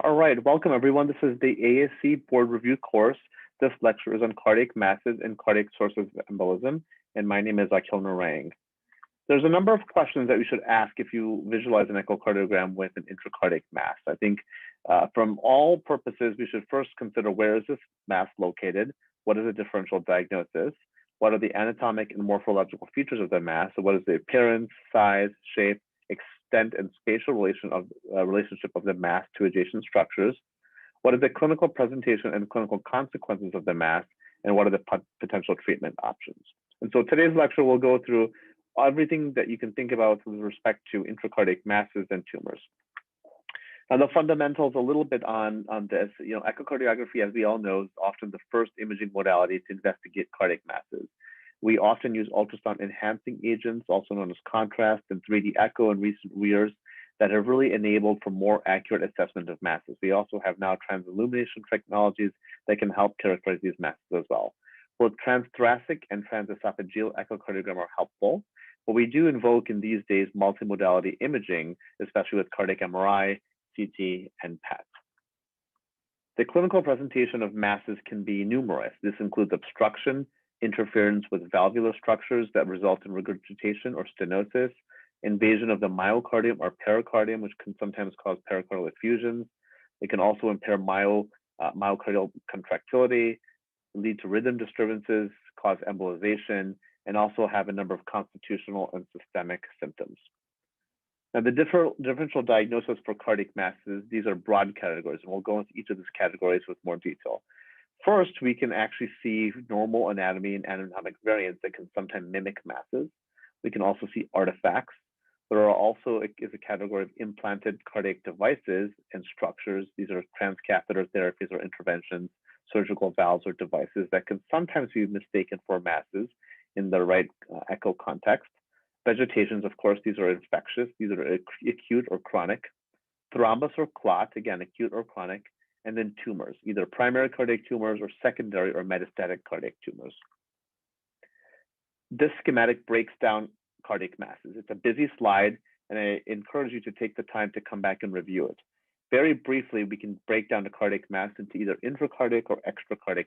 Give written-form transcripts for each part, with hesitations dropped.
All right, welcome everyone. This is the ASE board review course. This lecture is on cardiac masses and cardiac sources of embolism, and my name is Akhil Narang. There's a number of questions that we should ask if you visualize an echocardiogram with an intracardiac mass. I think from all purposes, we should first consider where is this mass located? What is the differential diagnosis? What are the anatomic and morphological features of the mass? So what is the appearance, size, shape, extent, and spatial relationship of the mass to adjacent structures? What is the clinical presentation and clinical consequences of the mass? And what are the potential treatment options? And so today's lecture will go through everything that you can think about with respect to intracardiac masses and tumors. Now, the fundamentals a little bit on this, echocardiography, as we all know, is often the first imaging modality to investigate cardiac masses. We often use ultrasound enhancing agents, also known as contrast and 3D echo in recent years, that have really enabled for more accurate assessment of masses. We also have now transillumination technologies that can help characterize these masses as well. Both transthoracic and transesophageal echocardiogram are helpful, but we do invoke in these days multimodality imaging, especially with cardiac MRI, CT, and PET. The clinical presentation of masses can be numerous. This includes obstruction, interference with valvular structures that result in regurgitation or stenosis, invasion of the myocardium or pericardium, which can sometimes cause pericardial effusions. It can also impair myocardial contractility, lead to rhythm disturbances, cause embolization, and also have a number of constitutional and systemic symptoms. Now, the differential diagnosis for cardiac masses, these are broad categories, and we'll go into each of these categories with more detail. First, we can actually see normal anatomy and anatomic variants that can sometimes mimic masses. We can also see artifacts. There are also is a category of implanted cardiac devices and structures. These are transcatheter therapies or interventions, surgical valves or devices that can sometimes be mistaken for masses in the right echo context. Vegetations, of course, these are infectious. These are acute or chronic. Thrombus or clot, again, acute or chronic. And then tumors, either primary cardiac tumors or secondary or metastatic cardiac tumors. This schematic breaks down cardiac masses. It's a busy slide, and I encourage you to take the time to come back and review it. Very briefly, we can break down the cardiac mass into either intracardiac or extracardiac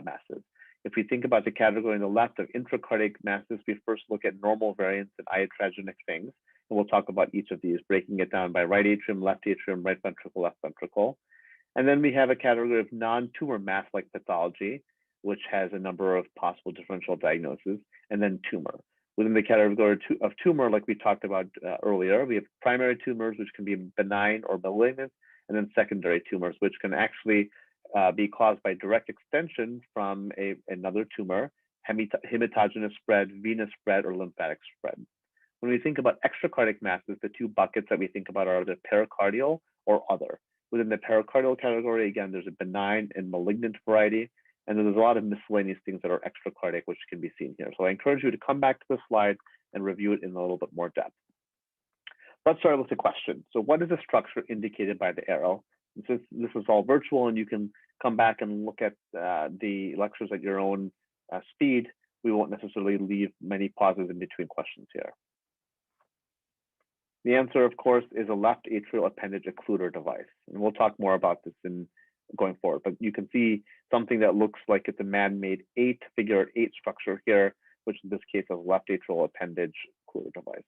masses. If we think about the category on the left of intracardiac masses, we first look at normal variants and iatrogenic things, and we'll talk about each of these, breaking it down by right atrium, left ventricle, left ventricle. And then we have a category of non-tumor mass-like pathology, which has a number of possible differential diagnoses, and then tumor. Within the category of tumor, like we talked about earlier, we have primary tumors, which can be benign or malignant, and then secondary tumors, which can actually be caused by direct extension from another tumor, hematogenous spread, venous spread, or lymphatic spread. When we think about extracardiac masses, the two buckets that we think about are the pericardial or other. Within the pericardial category, again, there's a benign and malignant variety, and there's a lot of miscellaneous things that are extracardiac, which can be seen here. So I encourage you to come back to the slide and review it in a little bit more depth. Let's start with the question. So what is the structure indicated by the arrow? Since this is all virtual and you can come back and look at the lectures at your own speed, we won't necessarily leave many pauses in between questions here. The answer, of course, is a left atrial appendage occluder device. And we'll talk more about this in going forward. But you can see something that looks like it's a man-made figure 8 structure here, which in this case is a left atrial appendage occluder device.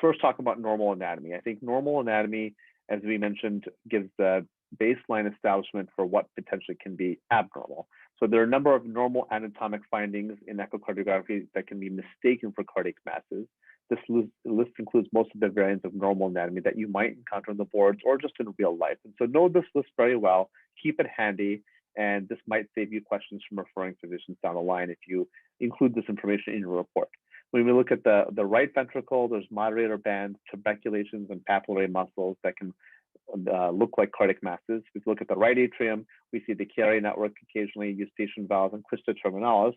First, talk about normal anatomy. I think normal anatomy, as we mentioned, gives the baseline establishment for what potentially can be abnormal. So there are a number of normal anatomic findings in echocardiography that can be mistaken for cardiac masses. This list includes most of the variants of normal anatomy that you might encounter on the boards or just in real life. And so know this list very well, keep it handy, and this might save you questions from referring physicians down the line if you include this information in your report. When we look at the right ventricle, there's moderator bands, tuberculations, and papillary muscles that can look like cardiac masses. If we look at the right atrium, we see the Chiari network occasionally, eustachian valve, and crista terminalis.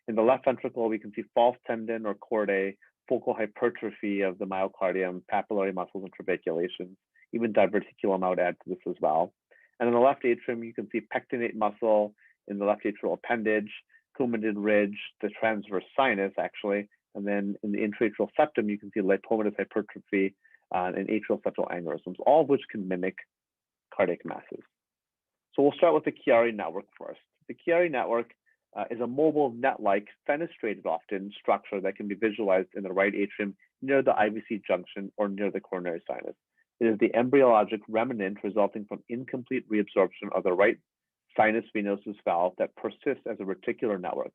In the left ventricle, we can see false tendon or chordae, focal hypertrophy of the myocardium, papillary muscles, and tuberculations. Even diverticulum I would add to this as well. And in the left atrium, you can see pectinate muscle in the left atrial appendage, Coumadin ridge, the transverse sinus, actually. And then in the intraatrial septum, you can see lipomatous hypertrophy and atrial septal aneurysms, all of which can mimic cardiac masses. So we'll start with the Chiari network first. The Chiari network is a mobile net-like, fenestrated often structure that can be visualized in the right atrium near the IVC junction or near the coronary sinus. It is the embryologic remnant resulting from incomplete reabsorption of the right sinus venosus valve that persists as a reticular network.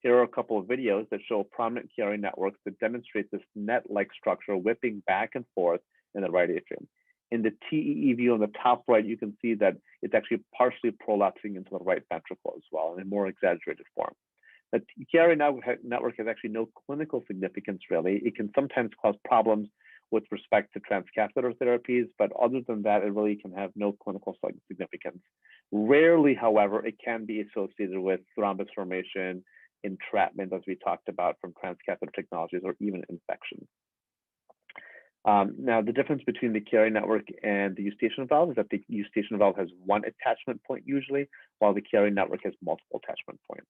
Here are a couple of videos that show prominent Chiari networks that demonstrate this net-like structure whipping back and forth in the right atrium. In the TEE view on the top right, you can see that it's actually partially prolapsing into the right ventricle as well in a more exaggerated form. The Chiari network has actually no clinical significance really. It can sometimes cause problems with respect to transcatheter therapies, but other than that, it really can have no clinical significance. Rarely, however, it can be associated with thrombus formation, entrapment, as we talked about from transcatheter technologies, or even infection. Now, the difference between the Chiari network and the eustachian valve is that the eustachian valve has one attachment point usually, while the Chiari network has multiple attachment points.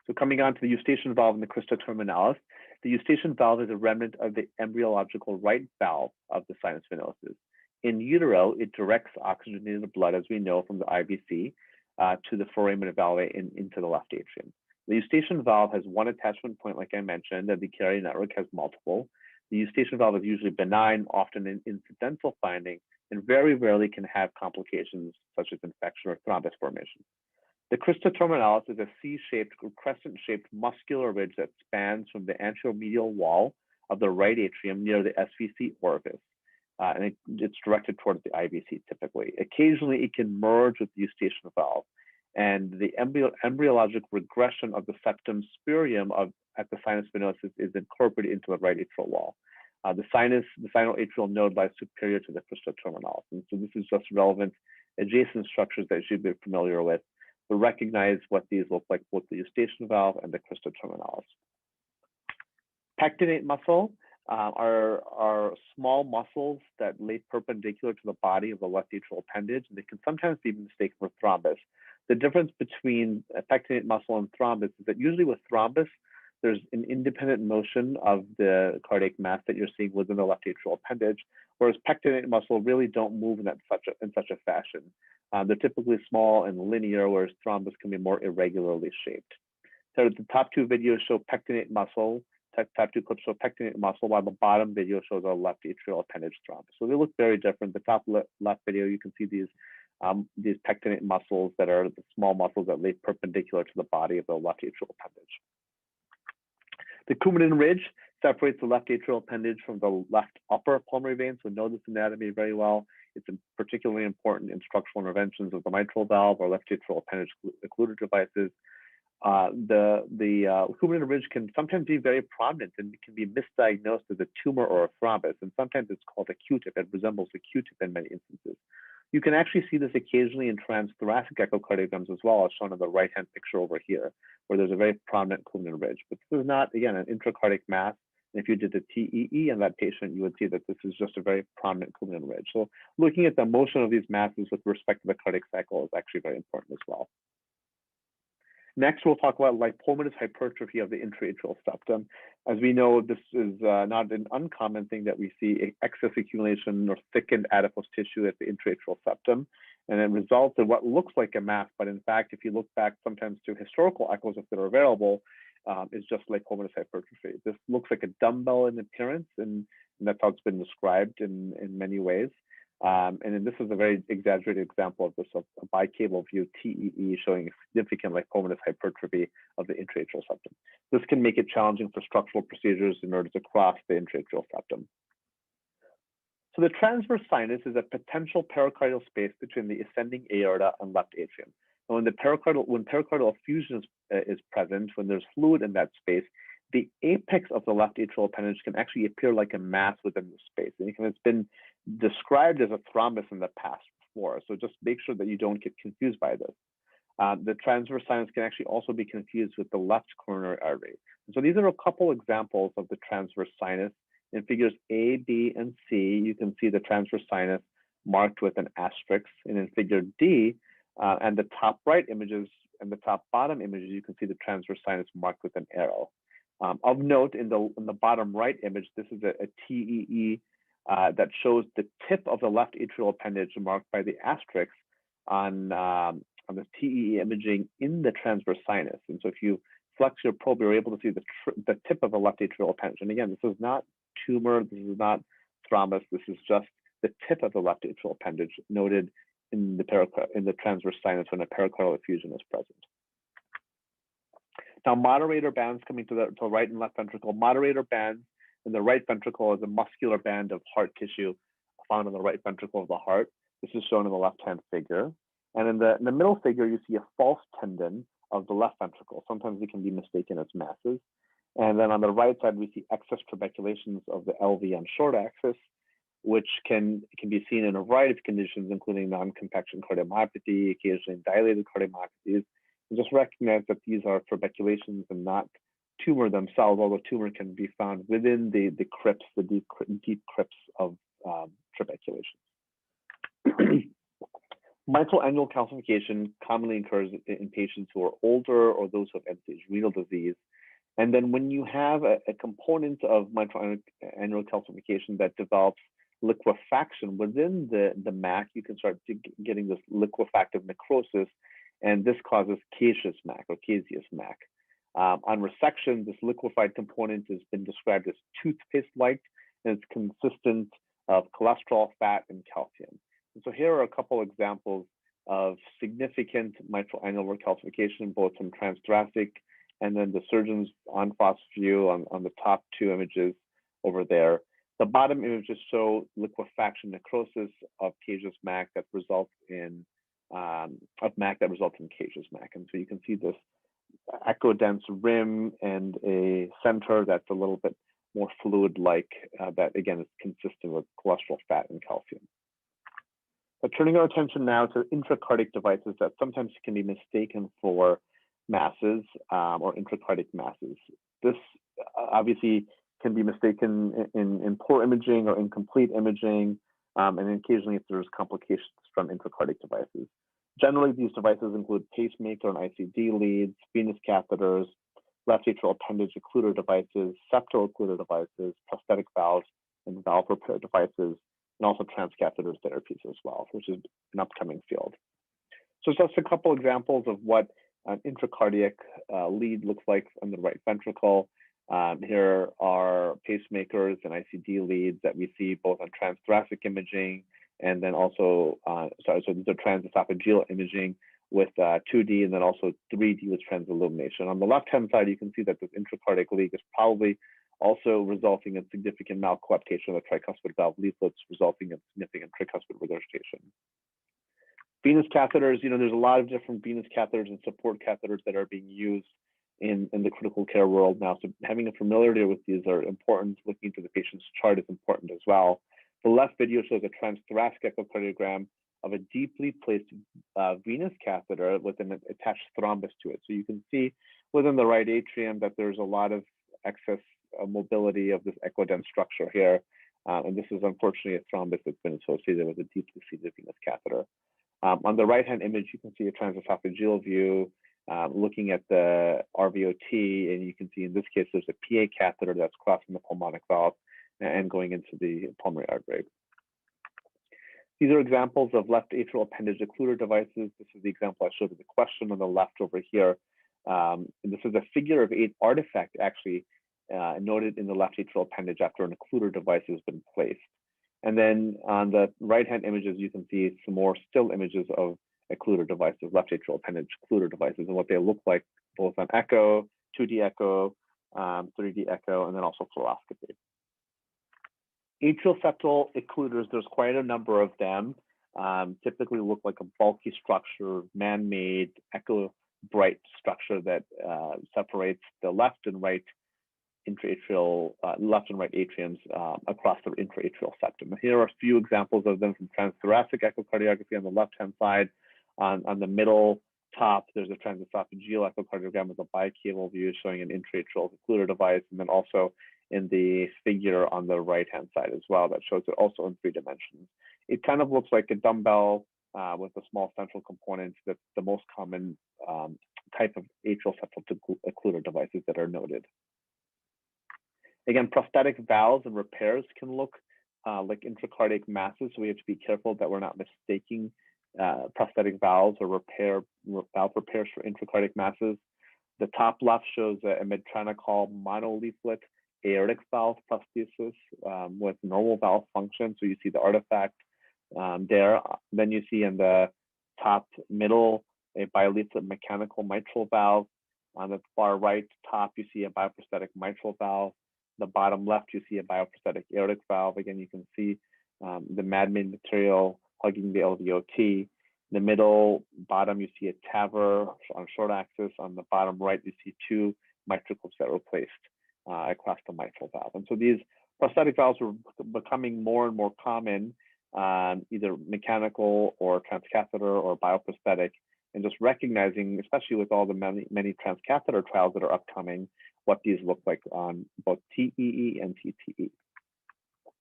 So coming on to the eustachian valve and the crista terminalis, the eustachian valve is a remnant of the embryological right valve of the sinus venosus. In utero, it directs oxygenated blood, as we know from the IVC, to the foramen valvae into the left atrium. The eustachian valve has one attachment point, like I mentioned, and the Chiari network has multiple. The eustachian valve is usually benign, often an incidental finding, and very rarely can have complications such as infection or thrombus formation. The crista terminalis is a C-shaped or crescent-shaped muscular ridge that spans from the anteromedial wall of the right atrium near the SVC orifice, and it's directed towards the IVC typically. Occasionally, it can merge with the eustachian valve, and the embryologic regression of the septum spurium at the sinus venosus is incorporated into the right atrial wall. The sinoatrial node lies superior to the crista terminalis, and so this is just relevant adjacent structures that you should be familiar with to recognize what these look like, both the eustachian valve and the crista terminalis. Pectinate muscle are small muscles that lay perpendicular to the body of the left atrial appendage, and they can sometimes be mistaken for thrombus. The difference between pectinate muscle and thrombus is that usually with thrombus, there's an independent motion of the cardiac mass that you're seeing within the left atrial appendage, whereas pectinate muscle really don't move in such a fashion. They're typically small and linear, whereas thrombus can be more irregularly shaped. So the top two videos show pectinate muscle, top two clips show pectinate muscle, while the bottom video shows a left atrial appendage thrombus. So they look very different. The top left video, you can see these pectinate muscles that are the small muscles that lay perpendicular to the body of the left atrial appendage. The Coumadin ridge separates the left atrial appendage from the left upper pulmonary vein, so know this anatomy very well. It's particularly important in structural interventions of the mitral valve or left atrial appendage occluder devices. The Coumadin ridge can sometimes be very prominent and can be misdiagnosed as a tumor or a thrombus, and sometimes it's called a Q-tip. It resembles a Q-tip in many instances. You can actually see this occasionally in transthoracic echocardiograms as well, as shown in the right-hand picture over here, where there's a very prominent Coumadin ridge. But this is not, again, an intracardiac mass. And if you did the TEE in that patient, you would see that this is just a very prominent Coumadin ridge. So looking at the motion of these masses with respect to the cardiac cycle is actually very important as well. Next, we'll talk about lipomatous hypertrophy of the intraatrial septum. As we know, this is not an uncommon thing that we see excess accumulation or thickened adipose tissue at the intraatrial septum, and it results in what looks like a mass, but in fact, if you look back sometimes to historical echoes if they're available, is just lipomatous hypertrophy. This looks like a dumbbell in appearance, and that's how it's been described in many ways. And then this is a very exaggerated example of this, a bicable view TEE showing significant lipomatous hypertrophy of the intraatrial septum. This can make it challenging for structural procedures in order to cross the intraatrial septum. So the transverse sinus is a potential pericardial space between the ascending aorta and left atrium. And when pericardial effusion is present, when there's fluid in that space, the apex of the left atrial appendage can actually appear like a mass within the space. And it's been described as a thrombus in the past before. So just make sure that you don't get confused by this. The transverse sinus can actually also be confused with the left coronary artery. And so these are a couple examples of the transverse sinus. In figures A, B, and C, you can see the transverse sinus marked with an asterisk. And in figure D, and the top right images and the top bottom images, you can see the transverse sinus marked with an arrow. Of note, in the bottom right image, this is a TEE that shows the tip of the left atrial appendage marked by the asterisk on the TEE imaging in the transverse sinus. And so if you flex your probe, you're able to see the tip of the left atrial appendage. And again, this is not tumor, this is not thrombus, this is just the tip of the left atrial appendage noted in the transverse sinus when a pericardial effusion is present. Now, moderator bands coming to the right and left ventricle. Moderator bands in the right ventricle is a muscular band of heart tissue found in the right ventricle of the heart. This is shown in the left-hand figure. And in the middle figure, you see a false tendon of the left ventricle. Sometimes it can be mistaken as masses. And then on the right side, we see excess trabeculations of the LV on short axis, which can be seen in a variety of conditions, including non-compaction cardiomyopathy, occasionally dilated cardiomyopathies. And just recognize that these are trabeculations and not tumor themselves, although tumor can be found within the crypts, the deep crypts of trabeculations. Mitral annular calcification commonly occurs in patients who are older or those who have end-stage renal disease. And then when you have a component of mitral annular calcification that develops liquefaction within the MAC, you can start getting this liquefactive necrosis, and this causes caseous MAC or caseous MAC. On resection, this liquefied component has been described as toothpaste-like, and it's consistent of cholesterol, fat, and calcium. And so here are a couple examples of significant mitral annular calcification, both from transthoracic and then the surgeon's on-FOSS view on the top two images over there. The bottom images show liquefaction necrosis of caseous MAC that results in caseous MAC. And so you can see this echo-dense rim and a center that's a little bit more fluid-like that again is consistent with cholesterol, fat, and calcium. But turning our attention now to intracardiac devices that sometimes can be mistaken for masses or intracardiac masses. This obviously can be mistaken in poor imaging or incomplete imaging, and occasionally if there's complications from intracardiac devices. Generally, these devices include pacemaker and ICD leads, venous catheters, left atrial appendage occluder devices, septal occluder devices, prosthetic valves, and valve repair devices, and also transcatheter therapies as well, which is an upcoming field. So just a couple examples of what an intracardiac lead looks like on the right ventricle. Here are pacemakers and ICD leads that we see both on transthoracic imaging and then also, so these are transesophageal imaging with 2D and then also 3D with transillumination. On the left-hand side, you can see that this intracardiac leak is probably also resulting in significant malcoaptation of the tricuspid valve leaflets, resulting in significant tricuspid regurgitation. Venous catheters, there's a lot of different venous catheters and support catheters that are being used in the critical care world now. So having a familiarity with these are important. Looking into the patient's chart is important as well. The left video shows a transthoracic echocardiogram of a deeply placed venous catheter with an attached thrombus to it. So you can see within the right atrium that there's a lot of excess mobility of this echo-dense structure here. And this is unfortunately a thrombus that's been associated with a deeply seated venous catheter. On the right-hand image, you can see a transesophageal view looking at the RVOT, and you can see in this case, there's a PA catheter that's crossing the pulmonic valve and going into the pulmonary artery. These are examples of left atrial appendage occluder devices. This is the example I showed in the question on the left over here. And this is a figure of 8 artifact actually noted in the left atrial appendage after an occluder device has been placed. And then on the right-hand images, you can see some more still images of occluder devices, left atrial appendage occluder devices, and what they look like both on echo, 2D echo, 3D echo, and then also fluoroscopy. Atrial septal occluders, there's quite a number of them. Typically look like a bulky structure, man-made, echo-bright structure that separates the left and right intraatrial, left and right atriums across the intraatrial septum. Here are a few examples of them from transthoracic echocardiography on the left-hand side. On the middle top, there's a transesophageal echocardiogram with a bicable view showing an intraatrial occluder device, and then also in the figure on the right-hand side as well that shows it also in 3 dimensions. It kind of looks like a dumbbell with a small central component. That's the most common type of atrial septal occluder devices that are noted. Again, prosthetic valves and repairs can look like intracardiac masses, so we have to be careful that we're not mistaking prosthetic valves or valve repairs for intracardiac masses. The top left shows a Medtronic monoleaflet aortic valve prosthesis with normal valve function. So you see the artifact there. Then you see in the top middle a bileaflet mechanical mitral valve. On the far right top, you see a bioprosthetic mitral valve. The bottom left, you see a bioprosthetic aortic valve. Again, you can see the madman material hugging the LVOT. The middle bottom, you see a TAVR on short axis. On the bottom right, you see two mitracles that were placed across the mitral valve. And so these prosthetic valves are becoming more and more common, either mechanical or transcatheter or bioprosthetic, and just recognizing, especially with all the many transcatheter trials that are upcoming, what these look like on both TEE and TTE.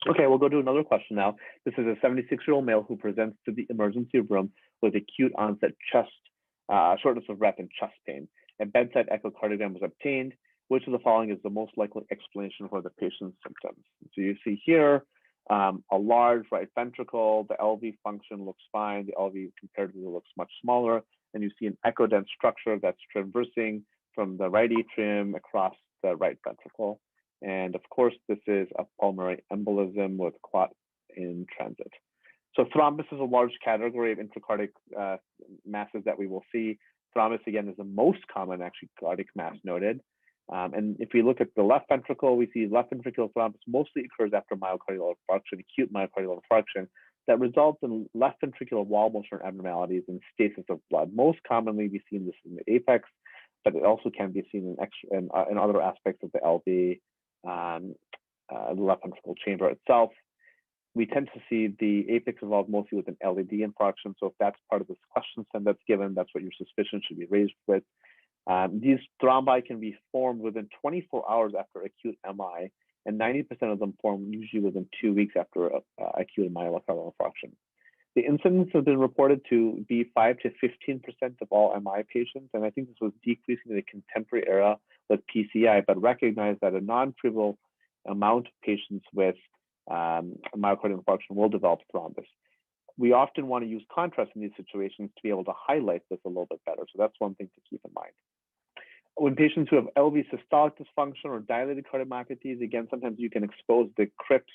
Okay, we'll go to another question now. This is a 76-year-old male who presents to the emergency room with acute onset chest, shortness of breath and chest pain. A bedside echocardiogram was obtained. Which of the following is the most likely explanation for the patient's symptoms? So you see here a large right ventricle, the LV function looks fine, the LV comparatively looks much smaller, and you see an echodense structure that's traversing from the right atrium across the right ventricle. And of course, this is a pulmonary embolism with clot in transit. So thrombus is a large category of intracardiac masses that we will see. Thrombus, again, is the most common actually cardiac mass noted. And if we look at the left ventricle, we see left ventricular thrombus mostly occurs after myocardial infarction, acute myocardial infarction, that results in left ventricular wall motion abnormalities and stasis of blood. Most commonly, we see this in the apex, but it also can be seen in other aspects of the LV, the left ventricular chamber itself. We tend to see the apex involved mostly with an LAD infarction. So if that's part of this question set that's given, that's what your suspicion should be raised with. These thrombi can be formed within 24 hours after acute MI, and 90% of them form usually within 2 weeks after acute myocardial infarction. The incidence has been reported to be 5 to 15% of all MI patients, and I think this was decreasing in the contemporary era with PCI, but recognize that a non-trivial amount of patients with myocardial infarction will develop thrombus. We often want to use contrast in these situations to be able to highlight this a little bit better, so that's one thing to keep in mind. When patients who have LV systolic dysfunction or dilated cardiomyopathies, again, sometimes you can expose the crypts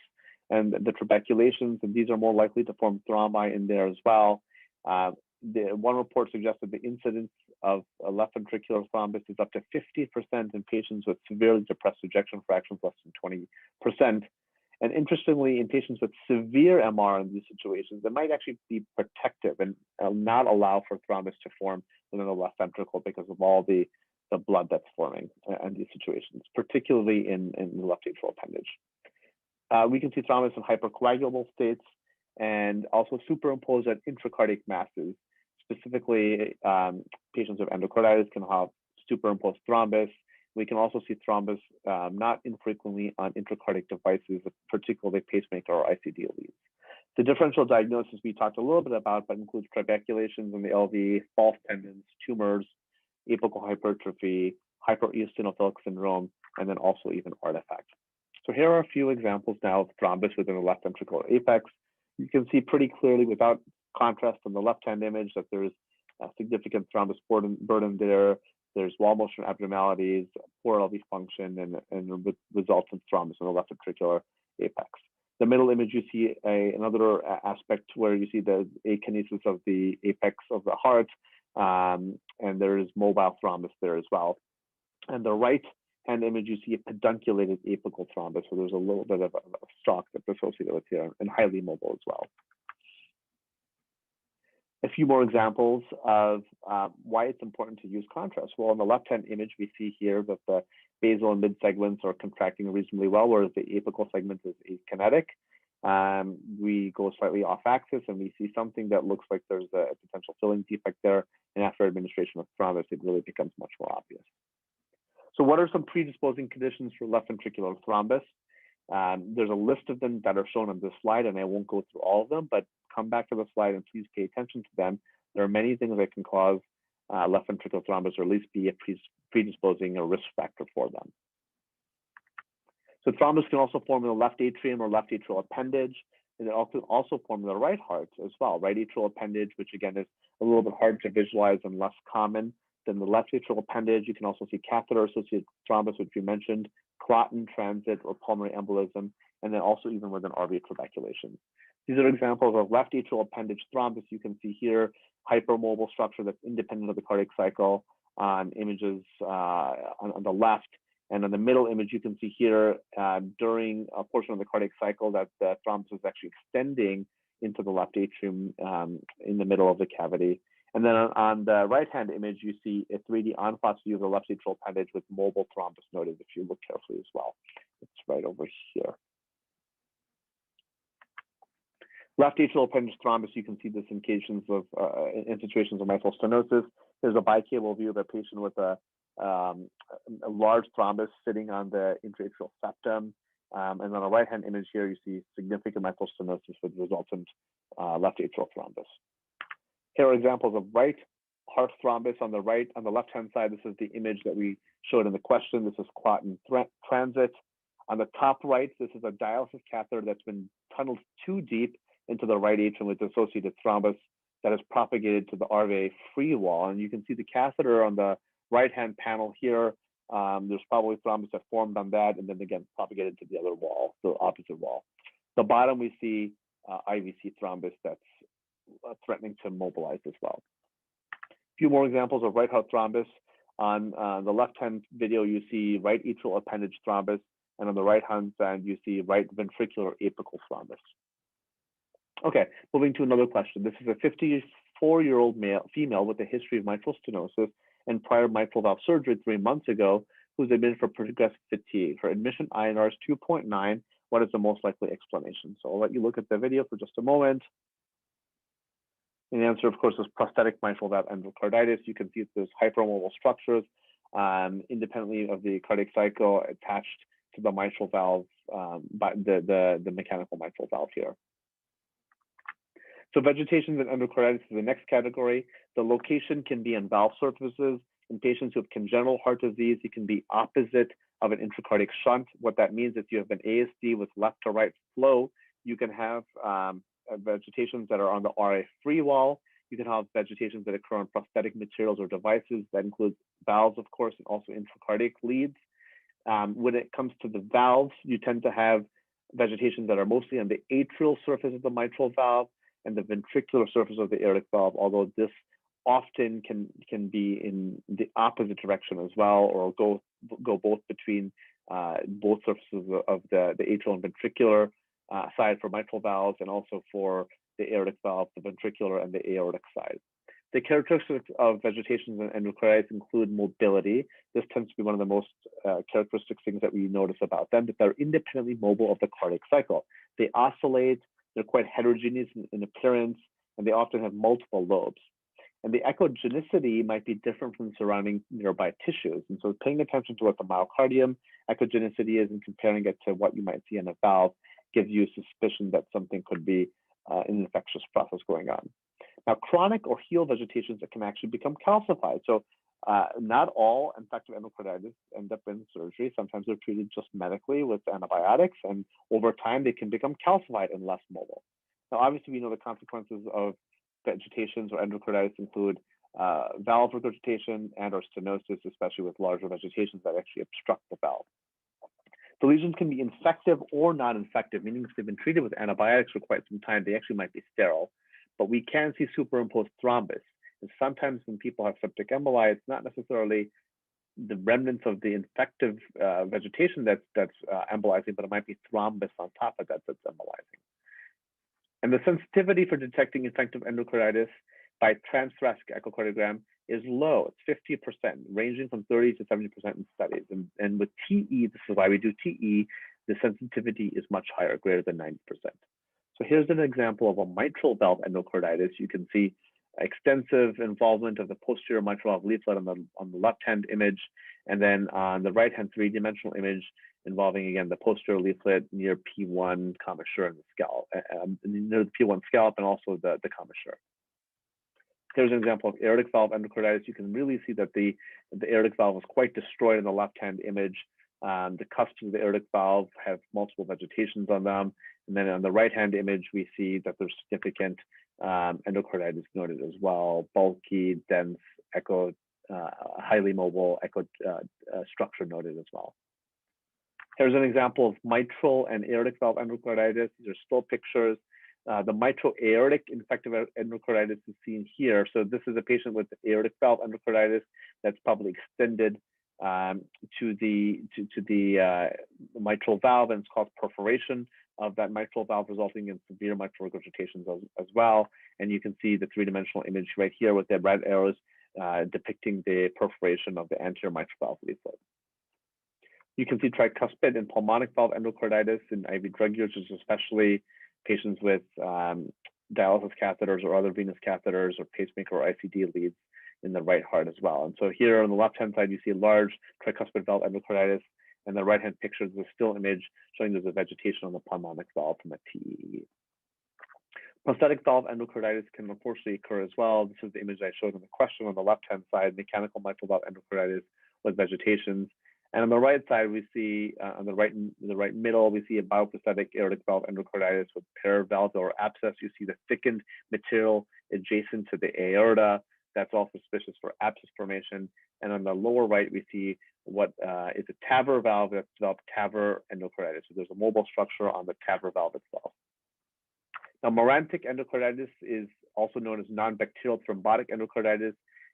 and the trabeculations, and these are more likely to form thrombi in there as well. One report suggested the incidence of a left ventricular thrombus is up to 50% in patients with severely depressed ejection fractions less than 20%. And interestingly, in patients with severe MR in these situations, it might actually be protective and not allow for thrombus to form within the left ventricle because of all the blood that's forming in these situations, particularly in the left atrial appendage. We can see thrombus in hypercoagulable states and also superimposed at intracardiac masses. Specifically, patients with endocarditis can have superimposed thrombus. We can also see thrombus not infrequently on intracardiac devices, particularly pacemaker or ICD leads. The differential diagnosis we talked a little bit about, but includes trabeculations in the LV, false tendons, tumors, apical hypertrophy, hypereosinophilic syndrome, and then also even artifact. So here are a few examples now of thrombus within the left ventricular apex. You can see pretty clearly without contrast on the left-hand image that there's a significant thrombus burden there. There's wall motion abnormalities, poor LV function, and resultant thrombus in the left ventricular apex. The middle image, you see another aspect where you see the akinesis of the apex of the heart, and there is mobile thrombus there as well. And the right-hand image, you see a pedunculated apical thrombus, so there's a little bit of a stalk that's associated with here and highly mobile as well. A few more examples of why it's important to use contrast. Well, on the left-hand image, we see here that the basal and mid segments are contracting reasonably well, whereas the apical segment is akinetic. We go slightly off axis and we see something that looks like there's a potential filling defect there. And after administration of thrombus, it really becomes much more obvious. So what are some predisposing conditions for left ventricular thrombus? There's a list of them that are shown on this slide, and I won't go through all of them, but come back to the slide and please pay attention to them. There are many things that can cause left ventricular thrombus, or at least be a predisposing or risk factor for them. So thrombus can also form in the left atrium or left atrial appendage, and it also form in the right heart as well. Right atrial appendage, which again is a little bit hard to visualize and less common than the left atrial appendage. You can also see catheter-associated thrombus, which we mentioned, clot in transit or pulmonary embolism, and then also even within RV tuberculation. These are examples of left atrial appendage thrombus. You can see here hypermobile structure that's independent of the cardiac cycle on images on the left. And on the middle image, you can see here during a portion of the cardiac cycle that the thrombus is actually extending into the left atrium in the middle of the cavity. And then on the right-hand image, you see a 3D on-plot view of the left atrial appendage with mobile thrombus noted if you look carefully as well. It's right over here. Left atrial appendage thrombus, you can see this in cases of in situations of mitral stenosis. There's a bicable view of a patient with a large thrombus sitting on the intraatrial septum. And on the right-hand image here, you see significant mitral stenosis with resultant left atrial thrombus. Here are examples of right heart thrombus on the left-hand side. This is the image that we showed in the question. This is clot in transit. On the top right, this is a dialysis catheter that's been tunneled too deep into the right atrium with associated thrombus that is propagated to the RVA free wall. And you can see the catheter on the right-hand panel here. There's probably thrombus that formed on that and then again propagated to the other wall, the opposite wall. The bottom we see IVC thrombus that's threatening to mobilize as well. A few more examples of right heart thrombus. On the left-hand video, you see right atrial appendage thrombus, and on the right-hand side, you see right ventricular apical thrombus. Okay, moving to another question. This is a 54-year-old female with a history of mitral stenosis and prior mitral valve surgery 3 months ago, who's admitted for progressive fatigue. Her admission INR is 2.9. What is the most likely explanation? So I'll let you look at the video for just a moment. And the answer, of course, is prosthetic mitral valve endocarditis. You can see there's hypermobile structures independently of the cardiac cycle attached to the mitral valve, by the mechanical mitral valve here. So vegetations and endocarditis is the next category. The location can be in valve surfaces. In patients who have congenital heart disease, it can be opposite of an intracardiac shunt. What that means is you have an ASD with left to right flow. You can have vegetations that are on the RA free wall. You can have vegetations that occur on prosthetic materials or devices. That includes valves, of course, and also intracardiac leads. When it comes to the valves, you tend to have vegetations that are mostly on the atrial surface of the mitral valve and the ventricular surface of the aortic valve, although this often can be in the opposite direction as well, or go both between both surfaces of the atrial and ventricular side for mitral valves, and also for the aortic valve, the ventricular and the aortic side. The characteristics of vegetations and endocarditis include mobility. This tends to be one of the most characteristic things that we notice about them, that they're independently mobile of the cardiac cycle. They oscillate, they're quite heterogeneous in appearance, and they often have multiple lobes. And the echogenicity might be different from surrounding nearby tissues. And so paying attention to what the myocardium echogenicity is and comparing it to what you might see in a valve gives you a suspicion that something could be an infectious process going on. Now, chronic or heel vegetations that can actually become calcified. So not all infective endocarditis end up in surgery. Sometimes they're treated just medically with antibiotics, and over time they can become calcified and less mobile. Now, obviously, we know the consequences of vegetations or endocarditis include valve regurgitation and or stenosis, especially with larger vegetations that actually obstruct the valve. The lesions can be infective or non-infective, meaning if they've been treated with antibiotics for quite some time, they actually might be sterile. But we can see superimposed thrombus. And sometimes when people have septic emboli, it's not necessarily the remnants of the infective vegetation that's embolizing, but it might be thrombus on top of that that's embolizing. And the sensitivity for detecting infective endocarditis by transthoracic echocardiogram is low. It's 50%, ranging from 30 to 70% in studies. And with TE, this is why we do TE, the sensitivity is much higher, greater than 90%. So here's an example of a mitral valve endocarditis. You can see extensive involvement of the posterior mitral valve leaflet on the left-hand image, and then on the right-hand three-dimensional image involving, again, the posterior leaflet near P1 commissure and the scalp, near the P1 scalp and also the commissure. Here's an example of aortic valve endocarditis. You can really see that the aortic valve was quite destroyed in the left-hand image. The cusps of the aortic valve have multiple vegetations on them. And then on the right-hand image, we see that there's significant endocarditis noted as well, bulky, dense, highly mobile echo structure noted as well. Here's an example of mitral and aortic valve endocarditis. These are still pictures. The mitral aortic infective endocarditis is seen here. So this is a patient with aortic valve endocarditis that's probably extended to the mitral valve, and it's caused perforation of that mitral valve, resulting in severe mitral regurgitations as well. And you can see the three-dimensional image right here with the red arrows depicting the perforation of the anterior mitral valve leaflet. You can see tricuspid and pulmonic valve endocarditis in IV drug users, especially patients with dialysis catheters or other venous catheters or pacemaker or ICD leads in the right heart as well. And so here on the left-hand side, you see large tricuspid valve endocarditis, and the right-hand picture is a still image showing there's a vegetation on the pulmonic valve from a TEE. Prosthetic valve endocarditis can unfortunately occur as well. This is the image I showed in the question on the left-hand side, mechanical mitral valve endocarditis with vegetations. And on the right side, we see on the right middle, we see a bioprosthetic aortic valve endocarditis with paravalvular abscess. You see the thickened material adjacent to the aorta. That's all suspicious for abscess formation. And on the lower right, we see what is a TAVR valve that's developed TAVR endocarditis. So there's a mobile structure on the TAVR valve itself. Now, morantic endocarditis is also known as non-bacterial thrombotic endocarditis.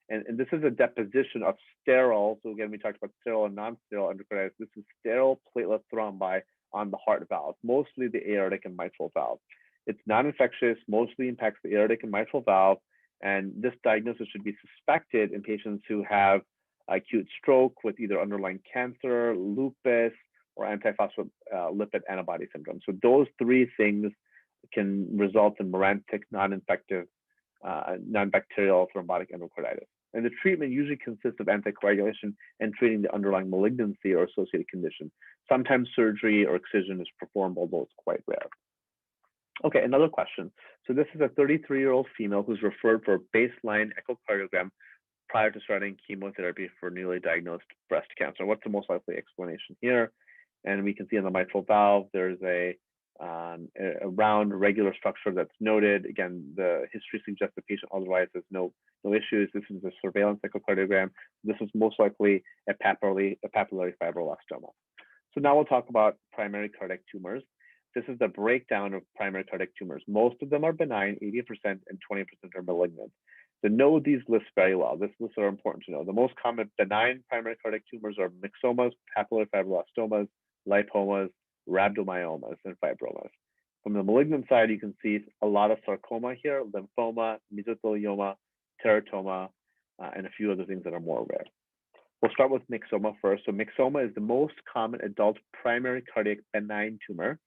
And this is a deposition of sterile. So again, we talked about sterile and non-sterile endocarditis. This is sterile platelet thrombi on the heart valve, mostly the aortic and mitral valve. It's non-infectious, mostly impacts the aortic and mitral valve. And this diagnosis should be suspected in patients who have acute stroke with either underlying cancer, lupus, or antiphospholipid antibody syndrome. So those three things can result in morantic, non-infective, non-bacterial thrombotic endocarditis. And the treatment usually consists of anticoagulation and treating the underlying malignancy or associated condition. Sometimes surgery or excision is performed, although it's quite rare. Okay, another question. So this is a 33-year-old female who's referred for a baseline echocardiogram prior to starting chemotherapy for newly diagnosed breast cancer. What's the most likely explanation here? And we can see on the mitral valve, there's a round regular structure that's noted. Again, the history suggests the patient otherwise has no issues. This is a surveillance echocardiogram. This is most likely a papillary fibroblastoma. So now we'll talk about primary cardiac tumors. This is the breakdown of primary cardiac tumors. Most of them are benign, 80%, and 20% are malignant. So know these lists very well. These lists are important to know. The most common benign primary cardiac tumors are myxomas, papillary fibroblastomas, lipomas, rhabdomyomas, and fibromas. From the malignant side, you can see a lot of sarcoma here, lymphoma, mesothelioma, teratoma, and a few other things that are more rare. We'll start with myxoma first. So myxoma is the most common adult primary cardiac benign tumor.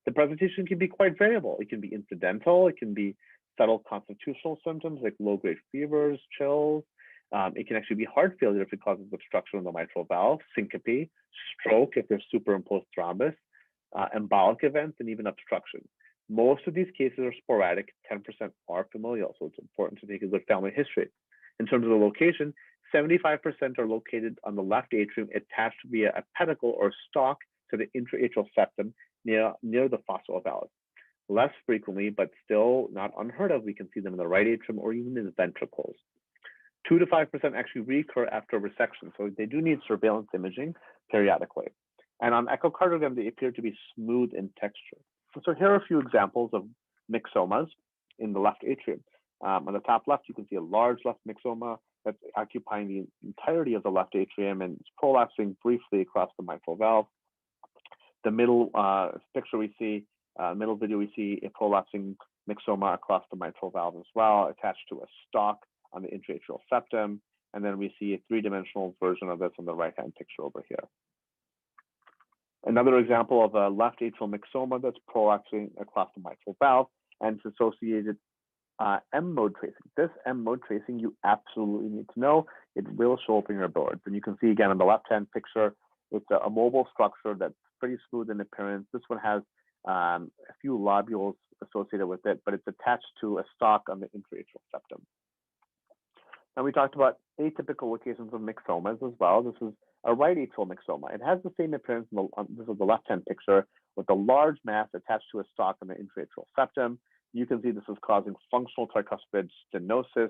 The presentation can be quite variable. It can be incidental. It can be subtle constitutional symptoms like low-grade fevers, chills. It can actually be heart failure if it causes obstruction of the mitral valve, syncope, stroke if there's superimposed thrombus, embolic events, and even obstruction. Most of these cases are sporadic. 10% are familial, so it's important to take a good family history. In terms of the location, 75% are located on the left atrium attached via a pedicle or stalk to the intraatrial septum near the fossa ovalis. Less frequently, but still not unheard of, we can see them in the right atrium or even in the ventricles. 2 to 5% actually recur after resection, so they do need surveillance imaging periodically. And on echocardiogram, they appear to be smooth in texture. So here are a few examples of myxomas in the left atrium. On the top left, you can see a large left myxoma that's occupying the entirety of the left atrium and it's prolapsing briefly across the mitral valve. The middle picture we see, middle video, we see a prolapsing myxoma across the mitral valve as well, attached to a stalk on the intraatrial septum. And then we see a three-dimensional version of this on the right-hand picture over here. Another example of a left atrial myxoma that's prolapsing across the mitral valve and it's associated M-mode tracing. This M-mode tracing you absolutely need to know. It will show up in your boards. And you can see again on the left-hand picture, it's a mobile structure that's pretty smooth in appearance. This one has a few lobules associated with it, but it's attached to a stalk on the intraatrial septum. Now we talked about atypical locations of myxomas as well. This is a right atrial myxoma. It has the same appearance. This is the left-hand picture with a large mass attached to a stalk in the intraatrial septum. You can see this is causing functional tricuspid stenosis,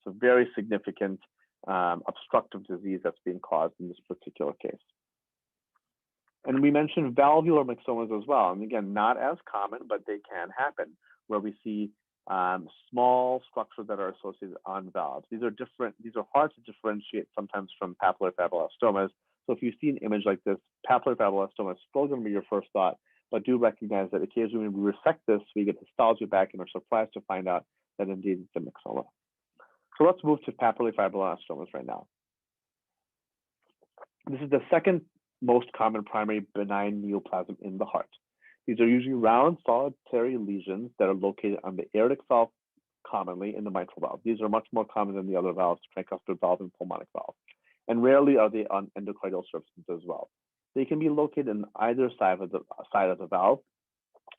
so very significant obstructive disease that's being caused in this particular case. And we mentioned valvular myxomas as well. And again, not as common, but they can happen, where we see small structures that are associated on valves. These are different. These are hard to differentiate sometimes from papillary fibroblastomas. So if you see an image like this, papillary fibrobblastoma is still going to be your first thought, but do recognize that occasionally when we resect this, we get histology back and are surprised to find out that indeed it's a myxoma. So let's move to papillary fibroblastomas right now. This is the second most common primary benign neoplasm in the heart. These are usually round solitary lesions that are located on the aortic valve, commonly in the mitral valve. These are much more common than the other valves, tricuspid valve and pulmonic valve. And rarely are they on endocardial surfaces as well. They can be located on either side of the valve,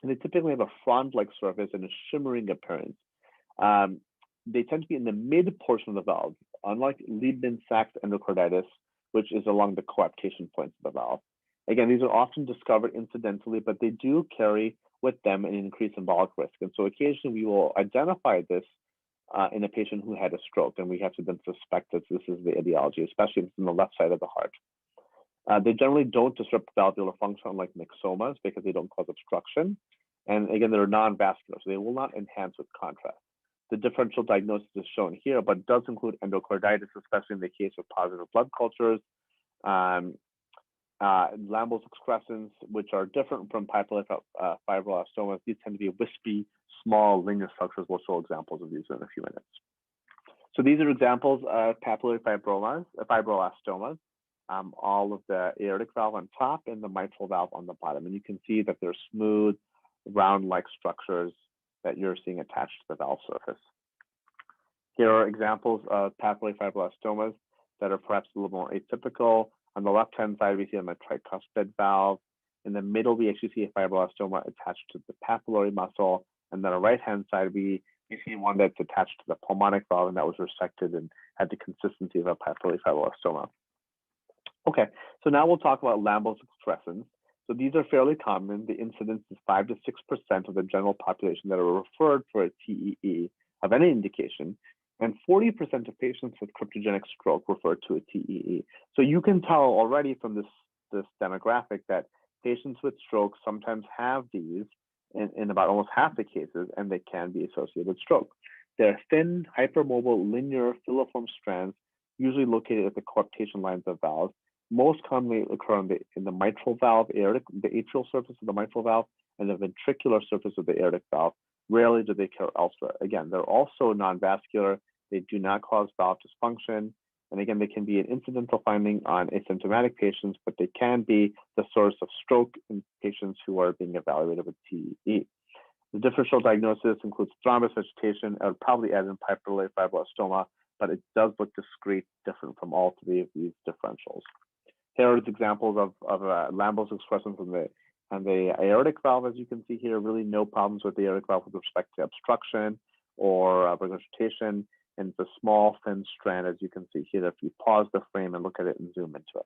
and they typically have a frond-like surface and a shimmering appearance. They tend to be in the mid portion of the valve, unlike Liebman-Sachs endocarditis, which is along the coaptation points of the valve. Again, these are often discovered incidentally, but they do carry with them an increased embolic risk. And so occasionally we will identify this in a patient who had a stroke, and we have to then suspect that this is the etiology, especially if it's on the left side of the heart. They generally don't disrupt valvular function like myxomas because they don't cause obstruction. And again, they're non-vascular, so they will not enhance with contrast. The differential diagnosis is shown here, but does include endocarditis, especially in the case of positive blood cultures, Lambos excrescens, which are different from papillary fibroblastomas. These tend to be wispy, small linear structures. We'll show examples of these in a few minutes. So these are examples of papillary fibroblastomas, all of the aortic valve on top and the mitral valve on the bottom. And you can see that they're smooth, round-like structures that you're seeing attached to the valve surface. Here are examples of papillary fibroblastomas that are perhaps a little more atypical. On the left-hand side, we see on the tricuspid valve. In the middle, we actually see a fibroblastoma attached to the papillary muscle. And then on the right-hand side, we see one that's attached to the pulmonic valve, and that was resected and had the consistency of a papillary fibroblastoma. Okay, so now we'll talk about Lambos excrescens. So these are fairly common. The incidence is 5 to 6% of the general population that are referred for a TEE of any indication, and 40% of patients with cryptogenic stroke refer to a TEE. So you can tell already from this demographic that patients with stroke sometimes have these in about almost half the cases, and they can be associated with stroke. They're thin, hypermobile, linear, filiform strands, usually located at the coaptation lines of valves. Most commonly occur in the mitral valve, the atrial surface of the mitral valve, and the ventricular surface of the aortic valve. Rarely do they occur elsewhere. Again, they're also non-vascular. They do not cause valve dysfunction. And again, they can be an incidental finding on asymptomatic patients, but they can be the source of stroke in patients who are being evaluated with TEE. The differential diagnosis includes thrombus vegetation. I would probably add in papillary fibroblastoma, but it does look discrete, different from all three of these differentials. Here are examples of Lambos excrescens on the aortic valve. As you can see here, really no problems with the aortic valve with respect to obstruction or regurgitation. And it's a small, thin strand, as you can see here, if you pause the frame and look at it and zoom into it.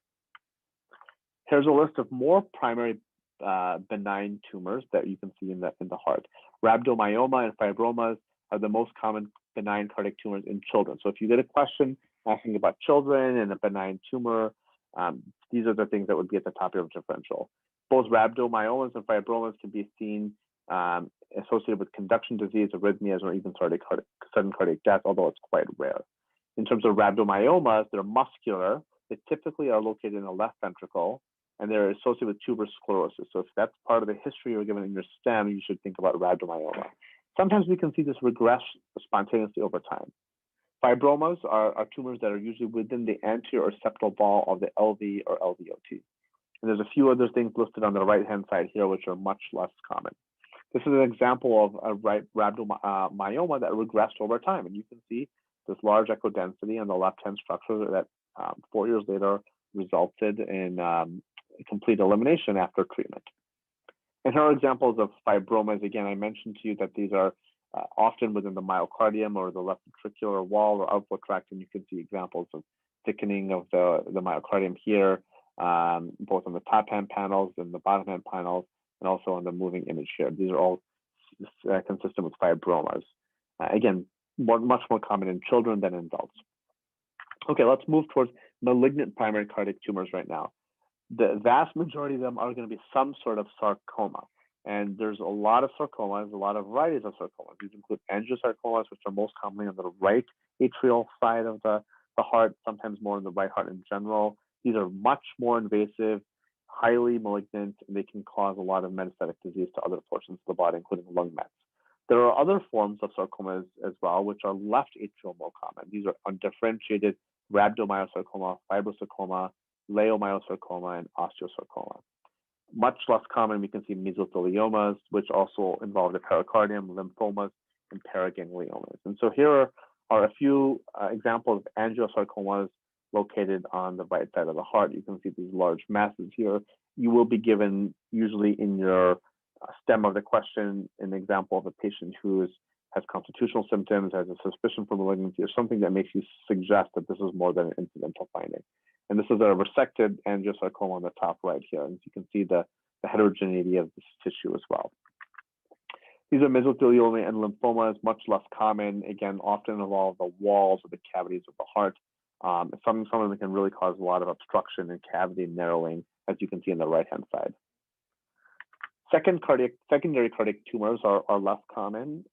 Here's a list of more primary benign tumors that you can see in the heart. Rhabdomyoma and fibromas are the most common benign cardiac tumors in children. So if you get a question asking about children and a benign tumor, these are the things that would be at the top of your differential. Both rhabdomyomas and fibromas can be seen associated with conduction disease, arrhythmias, or even sudden cardiac death, although it's quite rare. In terms of rhabdomyomas, they're muscular. They typically are located in the left ventricle, and they're associated with tuberous sclerosis. So if that's part of the history you're given in your STEM, you should think about rhabdomyoma. Sometimes we can see this regress spontaneously over time. Fibromas are tumors that are usually within the anterior or septal wall of the LV or LVOT. And there's a few other things listed on the right-hand side here, which are much less common. This is an example of a rhabdomyoma that regressed over time. And you can see this large echo density on the left-hand structure that 4 years later resulted in complete elimination after treatment. And here are examples of fibromas. Again, I mentioned to you that these are often within the myocardium or the left ventricular wall or outflow tract, and you can see examples of thickening of the myocardium here. both on the top hand panels and the bottom hand panels, and also on the moving image here. These are all consistent with fibromas. Again, much more common in children than in adults. Okay, let's move towards malignant primary cardiac tumors right now. The vast majority of them are going to be some sort of sarcoma. And there's a lot of sarcomas, a lot of varieties of sarcomas. These include angiosarcomas, which are most commonly on the right atrial side of the heart, sometimes more in the right heart in general. These are much more invasive, highly malignant, and they can cause a lot of metastatic disease to other portions of the body, including lung mets. There are other forms of sarcomas as well, which are left atrial more common. These are undifferentiated rhabdomyosarcoma, fibrosarcoma, leiomyosarcoma, and osteosarcoma. Much less common, we can see mesotheliomas, which also involve the pericardium, lymphomas, and paragangliomas. And so here are a few examples of angiosarcomas located on the right side of the heart. You can see these large masses here. You will be given, usually in your stem of the question, an example of a patient who has constitutional symptoms, has a suspicion for malignancy, or something that makes you suggest that this is more than an incidental finding. And this is a resected angiosarcoma on the top right here. And you can see the heterogeneity of this tissue as well. These are mesothelioma and lymphomas, much less common, again, often involve the walls or the cavities of the heart. Some of them can really cause a lot of obstruction and cavity narrowing, as you can see on the right-hand side. Secondary cardiac tumors are less common,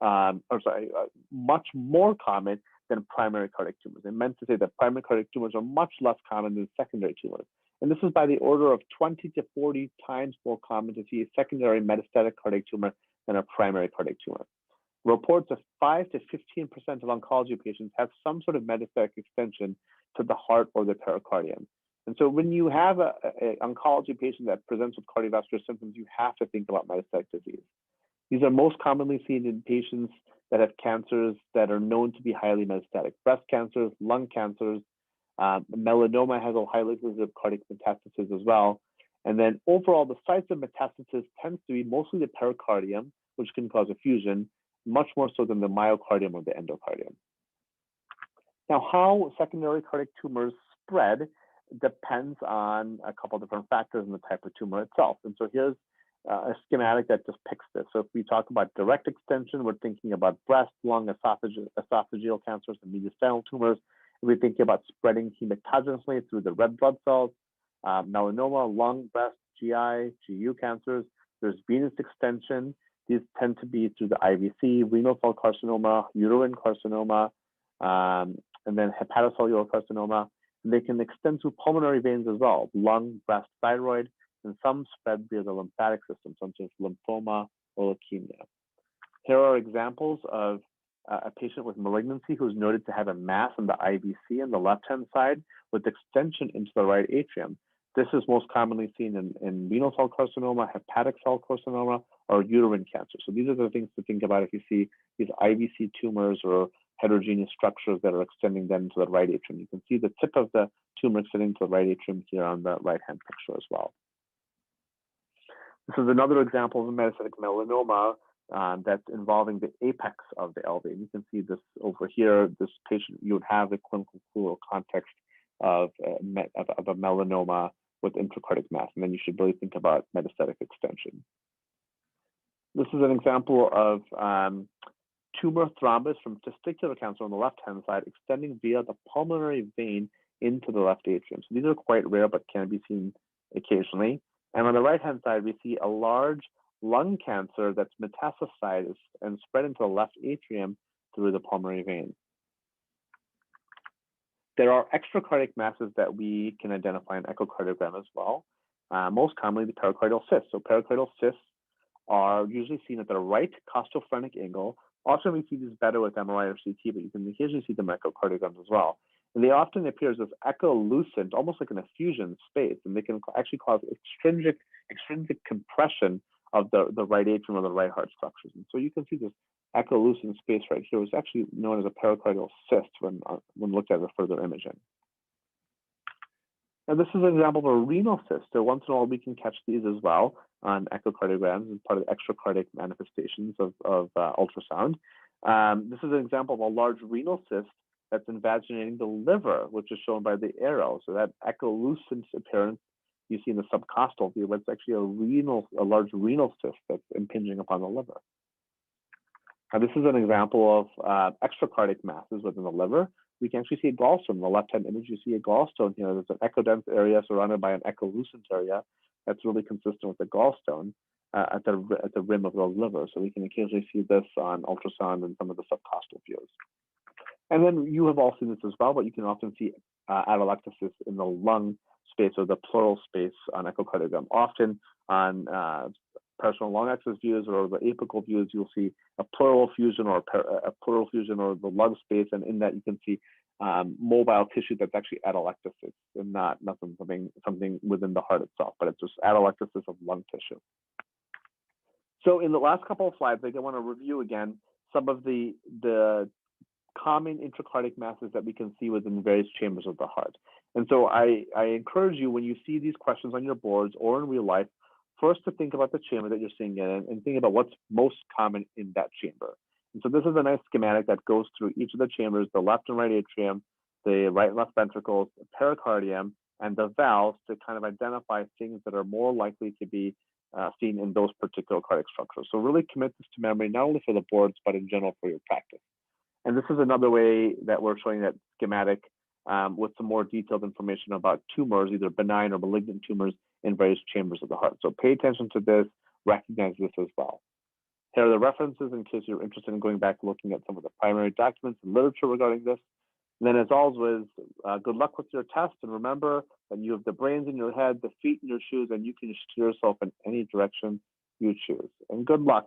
much more common than primary cardiac tumors. I meant to say that primary cardiac tumors are much less common than secondary tumors. And this is by the order of 20 to 40 times more common to see a secondary metastatic cardiac tumor than a primary cardiac tumor. Reports of 5 to 15% of oncology patients have some sort of metastatic extension to the heart or the pericardium. And so when you have an oncology patient that presents with cardiovascular symptoms, you have to think about metastatic disease. These are most commonly seen in patients that have cancers that are known to be highly metastatic. Breast cancers, lung cancers, melanoma has a high likelihood of cardiac metastasis as well. And then overall, the sites of metastasis tends to be mostly the pericardium, which can cause effusion, much more so than the myocardium or the endocardium. Now, how secondary cardiac tumors spread depends on a couple of different factors in the type of tumor itself. And so here's a schematic that depicts this. So if we talk about direct extension, we're thinking about breast, lung, esophageal cancers, and mediastinal tumors. If we think about spreading hematogenously through the red blood cells, melanoma, lung, breast, GI, GU cancers. There's venous extension. These tend to be through the IVC, renal cell carcinoma, uterine carcinoma, and then hepatocellular carcinoma. And they can extend through pulmonary veins as well, lung, breast, thyroid, and some spread via the lymphatic system, such as lymphoma or leukemia. Here are examples of a patient with malignancy who's noted to have a mass in the IVC on the left-hand side with extension into the right atrium. This is most commonly seen in renal cell carcinoma, hepatic cell carcinoma, or uterine cancer. So these are the things to think about if you see these IVC tumors or heterogeneous structures that are extending then to the right atrium. You can see the tip of the tumor extending to the right atrium here on the right-hand picture as well. This is another example of a metastatic melanoma that's involving the apex of the LV. And you can see this over here. This patient, you would have the clinical context of a melanoma with intracardiac mass, and then you should really think about metastatic extension. This is an example of tumor thrombus from testicular cancer on the left-hand side, extending via the pulmonary vein into the left atrium. So these are quite rare, but can be seen occasionally. And on the right-hand side, we see a large lung cancer that's metastasized and spread into the left atrium through the pulmonary vein. There are extracardiac masses that we can identify in echocardiogram as well. Most commonly, the pericardial cysts. So pericardial cysts are usually seen at the right costophrenic angle. Often we see these better with MRI or CT, but you can occasionally see them in echocardiograms as well. And they often appear as this echolucent, almost like an effusion space, and they can actually cause extrinsic compression of the right atrium or the right heart structures. And so you can see this echolucent space right here was actually known as a pericardial cyst when looked at with further imaging. And this is an example of a renal cyst. So once in a while, we can catch these as well on echocardiograms as part of the extracardiac manifestations of ultrasound. This is an example of a large renal cyst that's invaginating the liver, which is shown by the arrow. So that echolucent appearance you see in the subcostal view, it's actually a large renal cyst that's impinging upon the liver. Now, this is an example of extracardiac masses within the liver. We can actually see a gallstone. In the left-hand image, you see a gallstone here. There's an echodense area surrounded by an echolucent area that's really consistent with the gallstone at the rim of the liver. So we can occasionally see this on ultrasound and some of the subcostal views. And then you have all seen this as well, but you can often see atelectasis in the lung space or the pleural space on echocardiogram. Often on personal lung access views or the apical views, you'll see a pleural fusion or a pleural fusion or the lung space, and in that you can see mobile tissue that's actually atelectasis and not something within the heart itself, but it's just atelectasis of lung tissue. So in the last couple of slides, I want to review again some of the common intracardiac masses that we can see within various chambers of the heart. And so I encourage you, when you see these questions on your boards or in real life, first to think about the chamber that you're seeing in and think about what's most common in that chamber. And so this is a nice schematic that goes through each of the chambers, the left and right atrium, the right and left ventricles, the pericardium, and the valves to kind of identify things that are more likely to be seen in those particular cardiac structures. So really commit this to memory, not only for the boards, but in general for your practice. And this is another way that we're showing that schematic with some more detailed information about tumors, either benign or malignant tumors in various chambers of the heart. So pay attention to this, recognize this as well. Here are the references in case you're interested in going back looking at some of the primary documents and literature regarding this. And then as always, good luck with your test. And remember that you have the brains in your head, the feet in your shoes, and you can steer yourself in any direction you choose. And good luck.